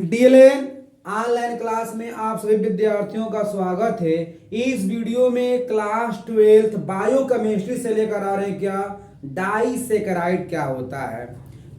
DLN online class में आप सभी विद्यार्थियों का स्वागत है। इस वीडियो में क्लास 12 बायोकेमिस्ट्री से लेकर आ रहे हैं क्या डाइसैकेराइड क्या होता है।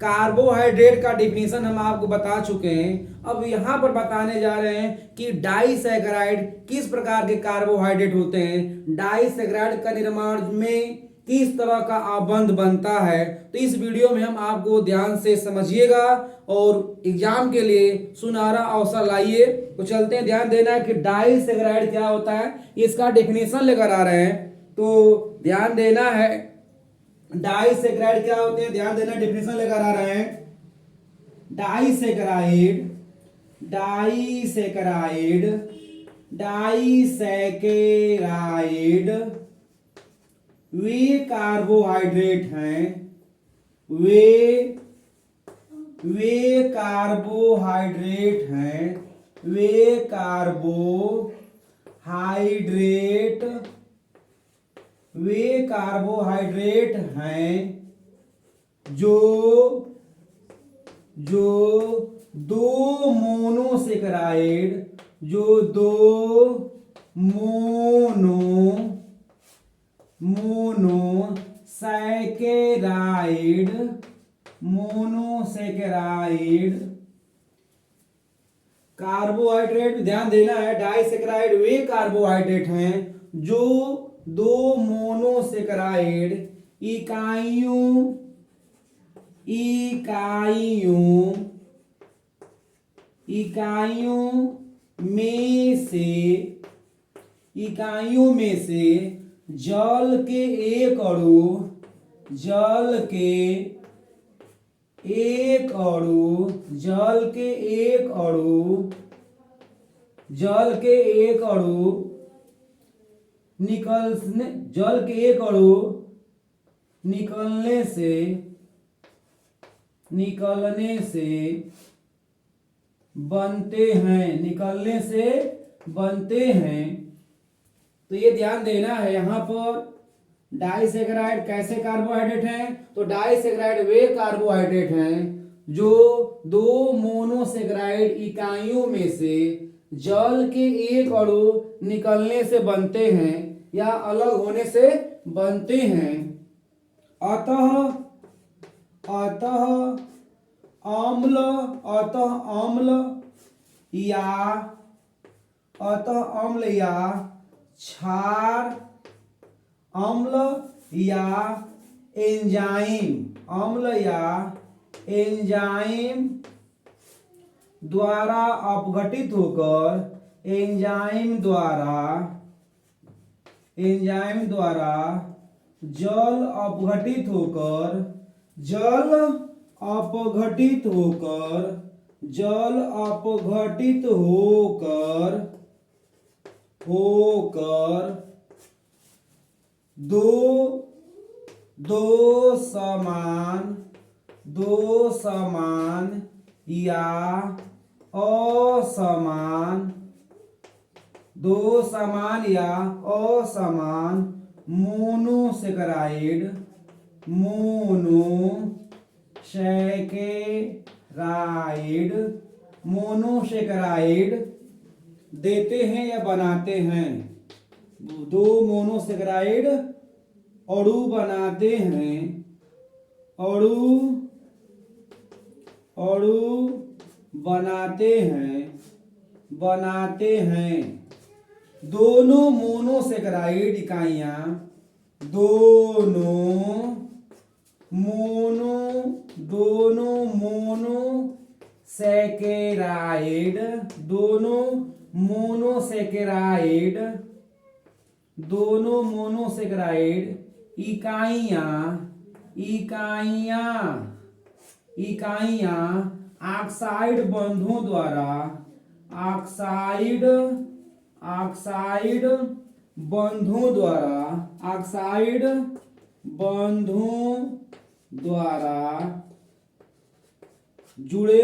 कार्बोहाइड्रेट का डिफिनीशन हम आपको बता चुके हैं। अब यहाँ पर बताने जा रहे हैं कि डाइसैकेराइड किस प्रकार के कार्बोहाइड्रेट होते हैं, डाइसैकेराइड का निर्माण में किस तरह का आबंध बनता है। तो इस वीडियो में हम आपको ध्यान से समझिएगा और एग्जाम के लिए सुनहरा अवसर लाइए। तो चलते हैं, ध्यान देना है कि डाइसैकेराइड क्या होता है, इसका डेफिनेशन लेकर आ रहे हैं। तो ध्यान देना है, डाइसैकेराइड क्या होते हैं, ध्यान देना, डेफिनेशन लेकर आ रहे हैं। डाइसैकेराइड डाइसैकेराइड डाइसैकेराइड वे कार्बोहाइड्रेट हैं, वे कार्बोहाइड्रेट हैं, वे कार्बोहाइड्रेट हैं जो दो मोनोसेकेराइड मोनोसेकेराइड कार्बोहाइड्रेट, ध्यान देना है, डाइसैकेराइड वे कार्बोहाइड्रेट हैं जो दो मोनोसेकेराइड इकाइयों में से जल के एक अणु निकलने से बनते हैं। तो ये ध्यान देना है, यहां पर डाइसैकेराइड कैसे कार्बोहाइड्रेट हैं, तो डाइसैकेराइड वे कार्बोहाइड्रेट हैं जो दो मोनोसेकेराइड इकाइयों में से जल के एक अणु निकलने से बनते हैं या अलग होने से बनते हैं। अतः अम्ल या क्षार एंजाइम द्वारा अपघटित होकर जल अपघटित होकर दो समान या असमान मोनोसेकेराइड देते हैं या बनाते हैं। दो मोनोसेकेराइड अणु बनाते हैं। दोनों मोनोसेकेराइड इकाइयां दोनों मोनोसेकेराइड इकाइयां ऑक्साइड बंधों द्वारा जुड़े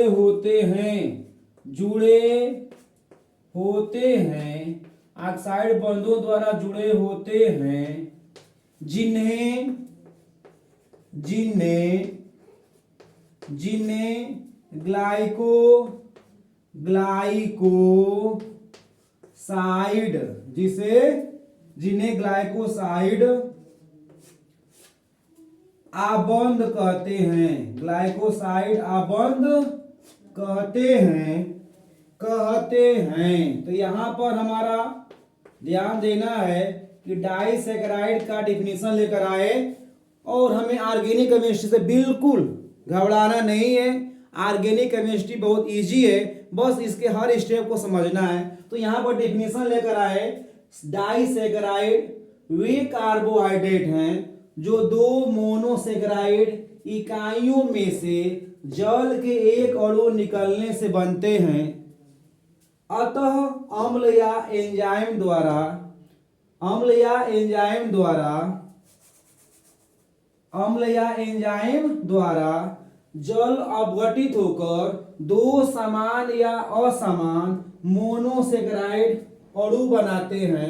होते हैं, ऑक्साइड बंधों द्वारा जुड़े होते हैं जिन्हें ग्लाइकोसाइड, जिन्हें ग्लाइकोसाइड आबंध कहते हैं, ग्लाइकोसाइड आबंध कहते हैं। तो यहां पर हमारा ध्यान देना है कि डाइसैकेराइड का डिफिनीशन लेकर आए, और हमें ऑर्गेनिक केमिस्ट्री से बिल्कुल घबराना नहीं है। ऑर्गेनिक केमिस्ट्री बहुत इजी है, बस इसके हर स्टेप को समझना है। तो यहाँ पर डेफिनेशन लेकर आए, डाइसैकेराइड वे कार्बोहाइड्रेट हैं जो दो मोनोसैकेराइड इकाइयों में से जल के एक अणु निकलने से बनते हैं। अतः अम्ल या एंजाइम द्वारा जल अपघटित होकर दो समान या असमान मोनोसैकेराइड अणु बनाते हैं।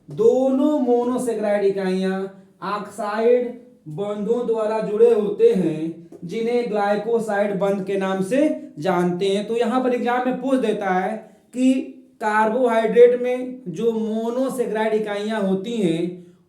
दोनों मोनोसैकेराइड इकाइयां ऑक्साइड बंधों द्वारा जुड़े होते हैं, जिन्हें ग्लाइकोसाइड बंध के नाम से जानते हैं। तो यहां पर एग्जाम में पूछ देता है कि कार्बोहाइड्रेट में जो मोनोसैकेराइड इकाइयां होती हैं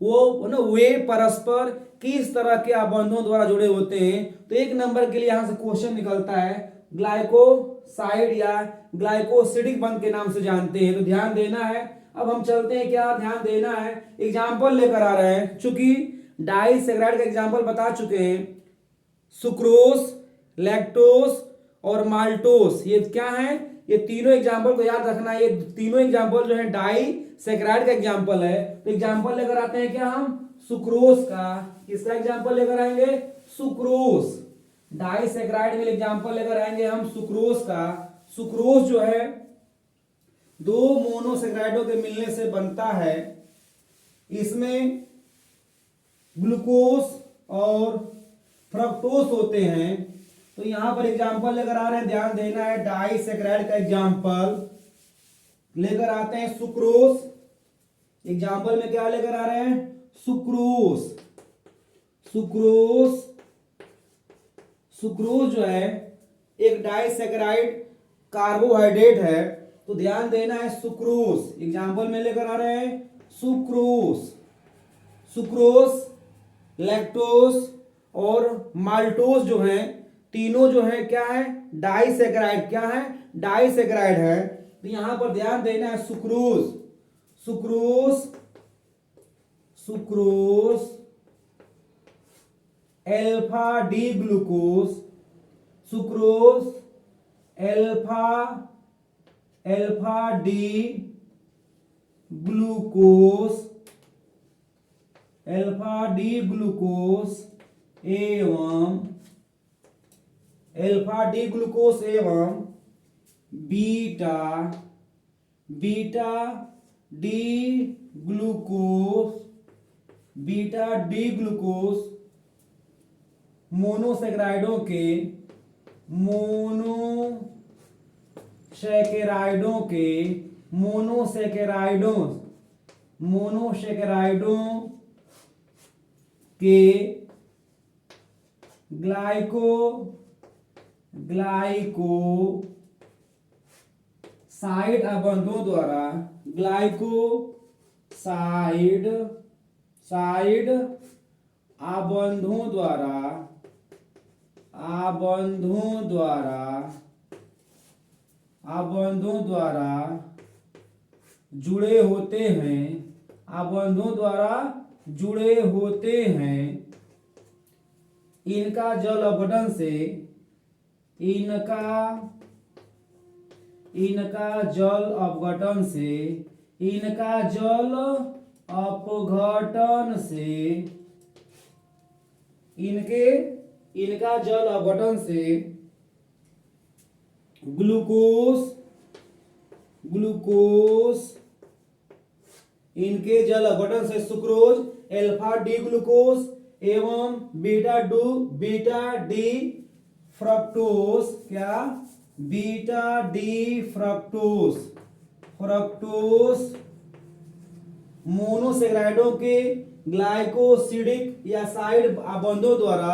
वे परस्पर किस तरह के आबंधों द्वारा जुड़े होते हैं। तो एक नंबर के लिए यहां से क्वेश्चन निकलता है, ग्लाइकोसाइड या ग्लाइकोसिडिक बंध के नाम से जानते हैं। तो ध्यान देना है। अब हम चलते हैं, क्या ध्यान देना है, एग्जाम्पल लेकर आ रहे हैं। चूंकि डाइसैकेराइड का एग्जाम्पल बता चुके हैं, सुक्रोज, लैक्टोज और माल्टोज, ये क्या है, ये तीनों एग्जाम्पल को याद रखना। ये तीनों एग्जाम्पल जो है डाइसैकेराइड का एग्जाम्पल है। तो एग्जाम्पल लेकर आते हैं क्या हम, सुक्रोज का। किसका एग्जाम्पल लेकर आएंगे, सुक्रोज। डाइसैकेराइड में एग्जाम्पल लेकर आएंगे हम सुक्रोज का। सुक्रोज जो है दो मोनोसैकेराइडों के मिलने से बनता है। इसमें ग्लूकोज और फ्रक्टोज होते हैं। तो यहां पर एग्जाम्पल लेकर आ रहे हैं, ध्यान देना है। डाइसैकेराइड का एग्जाम्पल लेकर आते हैं सुक्रोज। एग्जाम्पल में क्या लेकर आ रहे हैं, सुक्रोज जो है एक डाइसैकेराइड कार्बोहाइड्रेट है। तो ध्यान देना है, सुक्रोज एग्जाम्पल में लेकर आ रहे हैं, सुक्रोज, लैक्टोज और माल्टोज जो हैं, तीनों जो है क्या है, डाइसैकेराइड। क्या है, डाइसैकेराइड है। तो यहां पर ध्यान देना है, sucrose alpha D glucose, sucrose alpha D glucose एवं बीटा डी ग्लूकोज मोनोसैकेराइडों के ग्लाइकोसाइड आबंधों द्वारा जुड़े होते हैं। इनका जल अपघटन से सुक्रोज एल्फा डी ग्लूकोज एवं बीटा डी फ्रक्टोज, क्या, बीटा डी फ्रक्टोज मोनोसैकेराइडों के ग्लाइकोसिडिक या साइड आबंधों द्वारा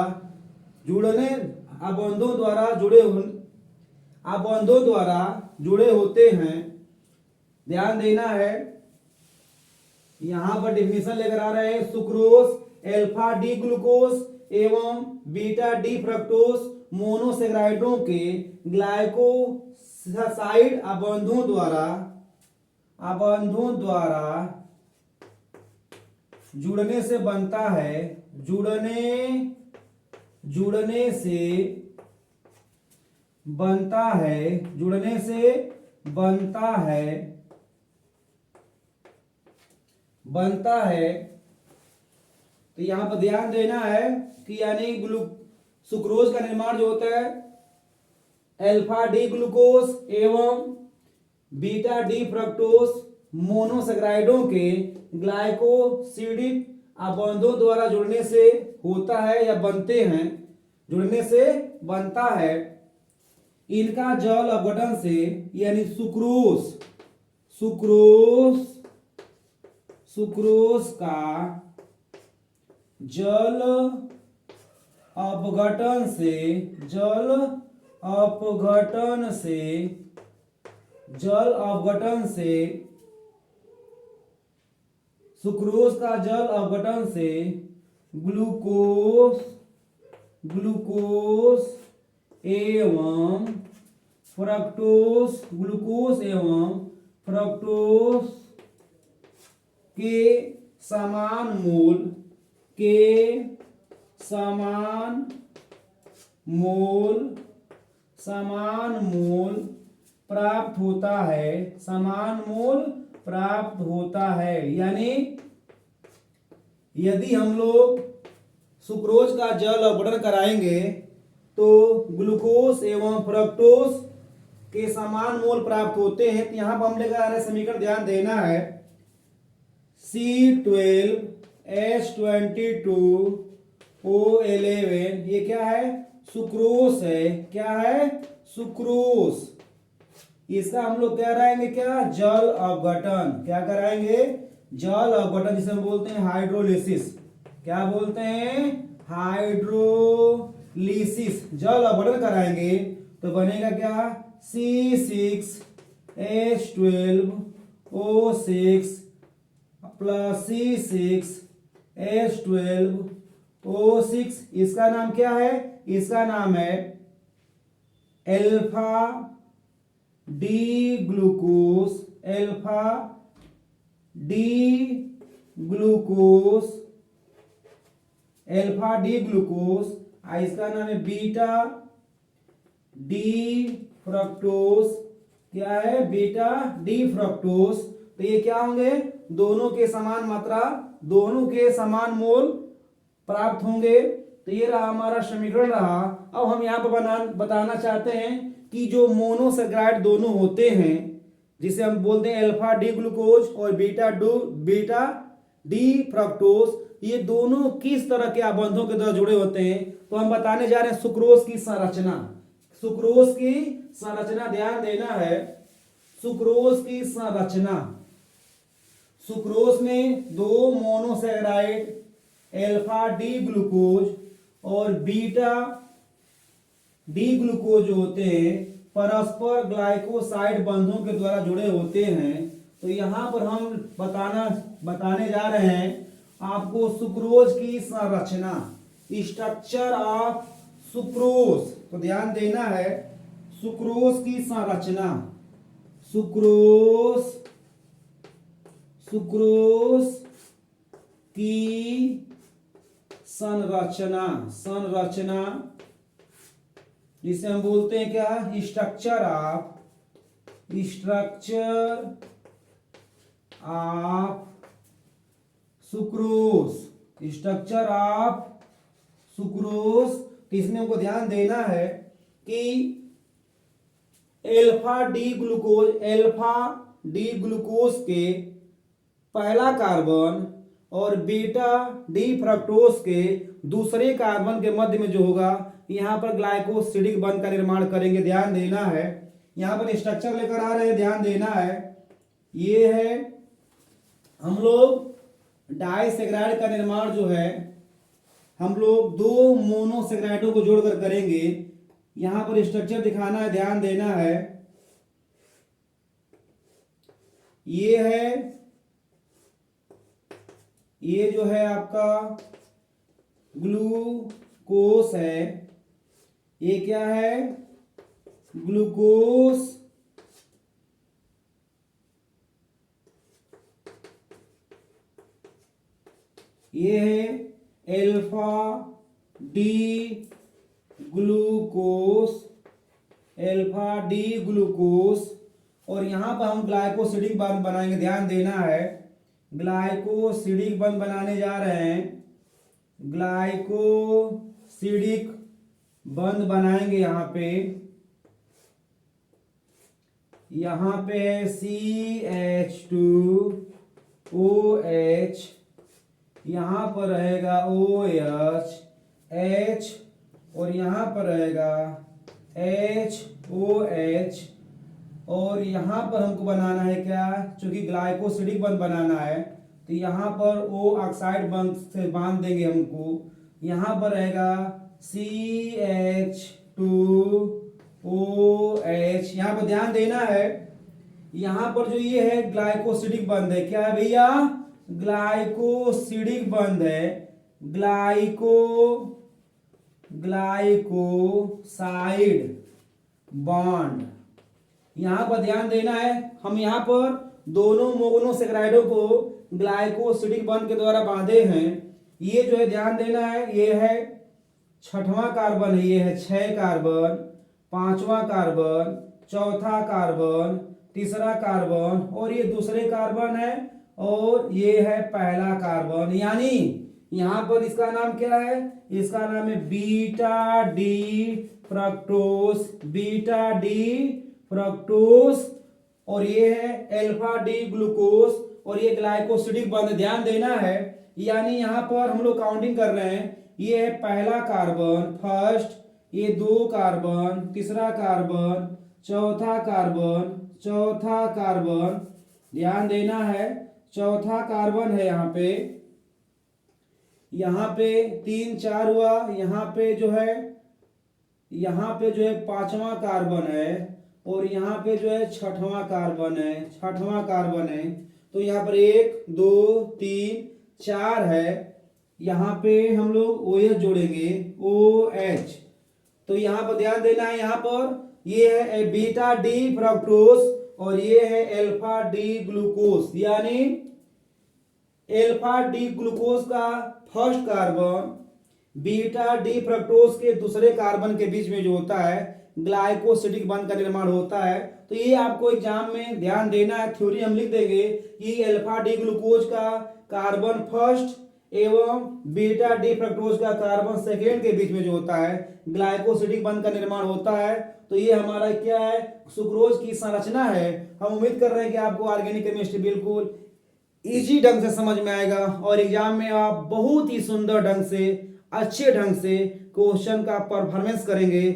आबंधों द्वारा जुड़े होते हैं। ध्यान देना है, यहां पर डिफिनेशन लेकर आ रहे हैं। सुक्रोज अल्फा डी ग्लूकोज एवं बीटा डी फ्रक्टोज मोनोसेक्राइडों के ग्लाइकोसाइड आबंधों द्वारा जुड़ने से बनता है। जुड़ने से बनता है। तो यहां पर ध्यान देना है कि यानी सुक्रोज का निर्माण जो होता है अल्फा डी ग्लूकोज एवं बीटा डी फ्रक्टोज मोनोसेक्राइडों के ग्लाइकोसिडिक आबंधों द्वारा जुड़ने से होता है या बनते हैं, जुड़ने से बनता है। इनका जल अपघटन से यानी सुक्रोज का जल अपघटन से ग्लूकोज एवं फ्रक्टोज के समान मोल प्राप्त होता है। यानी यदि हम लोग सुक्रोज का जल अपघटन कराएंगे तो ग्लूकोज एवं फ्रक्टोज के समान मोल प्राप्त होते हैं। तो यहां पर हम लेकर आ रहे समीकरण, ध्यान देना है। C12H22O11 ये क्या है? सुक्रोज है। क्या है? सुक्रोज। इसका हम लोग क्या कराएंगे? क्या? जल अपघटन। क्या कराएंगे? जल अपघटन, जिसे हम बोलते हैं हाइड्रोलिसिस। क्या बोलते हैं? हाइड्रोलिसिस। जल अपघटन कराएंगे तो बनेगा क्या? C6H12O6 plus C6H12O6। इसका नाम क्या है? इसका नाम है अल्फा डी ग्लूकोज। इसका नाम है बीटा डी फ्रक्टोज। क्या है? Beta D fructose. तो ये क्या होंगे? दोनों के समान मात्रा, दोनों के समान मोल प्राप्त होंगे। तो ये रहा हमारा समीकरण रहा। अब हम यहाँ पर बताना चाहते हैं कि जो मोनोसेक्राइड दोनों होते हैं, जिसे हम बोलते हैं अल्फा डी ग्लूकोज और बीटा डी फ्रक्टोज, ये दोनों किस तरह के आबंधों के द्वारा जुड़े होते हैं। तो हम बताने जा रहे हैं सुक्रोज की संरचना। ध्यान देना है, सुक्रोज की संरचना। सुक्रोज में दो मोनोसेक्राइड अल्फा डी ग्लूकोज और बीटा डी ग्लूकोज होते हैं, परस्पर ग्लाइकोसाइड बंधों के द्वारा जुड़े होते हैं। तो यहां पर हम बताने जा रहे हैं आपको सुक्रोज की संरचना, स्ट्रक्चर ऑफ सुक्रोज। तो ध्यान देना है, सुक्रोज की संरचना। सुक्रोज की संरचना जिसे हम बोलते हैं क्या? Structure of sucrose. इसमें हमको ध्यान देना है कि अल्फा डी ग्लूकोज के पहला कार्बन और बीटा डी फ्रक्टोज के दूसरे कार्बन के मध्य में जो होगा, यहां पर ग्लाइकोसिडिक बंध का निर्माण करेंगे। ध्यान देना है, यहां पर स्ट्रक्चर लेकर आ रहे हैं, ध्यान देना है। ये है, हम लोग डाइसेक्राइड का निर्माण जो है हम लोग दो मोनोसेक्राइडों को जोड़कर करेंगे। यहां पर स्ट्रक्चर दिखाना है, ध्यान देना है। ये है, ये जो है आपका ग्लूकोस है। ये क्या है? ग्लूकोस। ये है alpha D glucose, alpha D glucose. और यहां पर हम ग्लाइकोसिडिक बंध बनाएंगे, ध्यान देना है। ग्लाइकोसिडिक बंध बनाने जा रहे हैं। ग्लाइकोसिडिक बंध बनाएंगे यहां पे CH2OH, यहां पर रहेगा OH, H, और यहां पर रहेगा HOH। और यहां पर हमको बनाना है क्या? चूंकि ग्लाइकोसिडिक बंध बनाना है तो यहां पर O ऑक्साइड बंध से बांध देंगे हमको। यहां पर रहेगा CH2OH। यहां पर ध्यान देना है, यहां पर जो ये है ग्लाइकोसिडिक बंध है। क्या है भैया? ग्लाइकोसिडिक बंध है। Glycoside bond. यहां पर ध्यान देना है, हम यहां पर दोनों मोनोसेकेराइडों को ग्लाइकोसिडिक बॉन्ड के द्वारा बांधे हैं। ये जो है ध्यान देना है, ये है छठवां कार्बन है, ये है 6 कार्बन, पांचवा कार्बन, चौथा कार्बन, तीसरा कार्बन, और ये दूसरे कार्बन है, और ये है पहला कार्बन। यानी यहां पर इसका नाम क्या है? इसका नाम है beta D fructose, beta D fructose. और ये है अल्फा डी ग्लूकोज, और ये ग्लाइकोसिडिक बंध। ध्यान देना है, यानी यहां पर हम लोग काउंटिंग कर रहे हैं। ये है पहला कार्बन, फर्स्ट, ये 2 कार्बन, तीसरा कार्बन, चौथा कार्बन, चौथा कार्बन। ध्यान देना है, चौथा कार्बन है यहां पे 3 4 हुआ। यहां पे जो है पांचवा कार्बन है, और यहाँ पे जो है छठवां कार्बन है। तो यहाँ पर 1 2 3 4 है। यहाँ पे हम लोग OH जोड़ेंगे, OH। तो यहाँ पर ध्यान देना है, यहाँ पर ये है बीटा डी फ्रक्टोज, और ये है अल्फा डी ग्लूकोज। यानी अल्फा डी ग्लूकोज का first carbon beta D fructose के दूसरे कार्बन के बीच में जो होता है ग्लाइकोसिडिक बॉन्ड का निर्माण होता है। तो ये आपको एग्जाम में ध्यान देना है। थ्योरी हम लिख देंगे कि अल्फा डी ग्लूकोज का कार्बन फर्स्ट एवं बीटा डी फ्रक्टोज का कार्बन सेकेंड के बीच में जो होता है ग्लाइकोसिडिक बॉन्ड का निर्माण होता है। तो ये हमारा क्या है? सुक्रोज की संरचना है। हम उम्मीद कर रहे हैं कि आपको ऑर्गेनिक केमिस्ट्री बिल्कुल इजी ढंग से समझ में आएगा, और एग्जाम में आप बहुत ही सुंदर ढंग से, अच्छे ढंग से क्वेश्चन का परफॉर्मेंस करेंगे।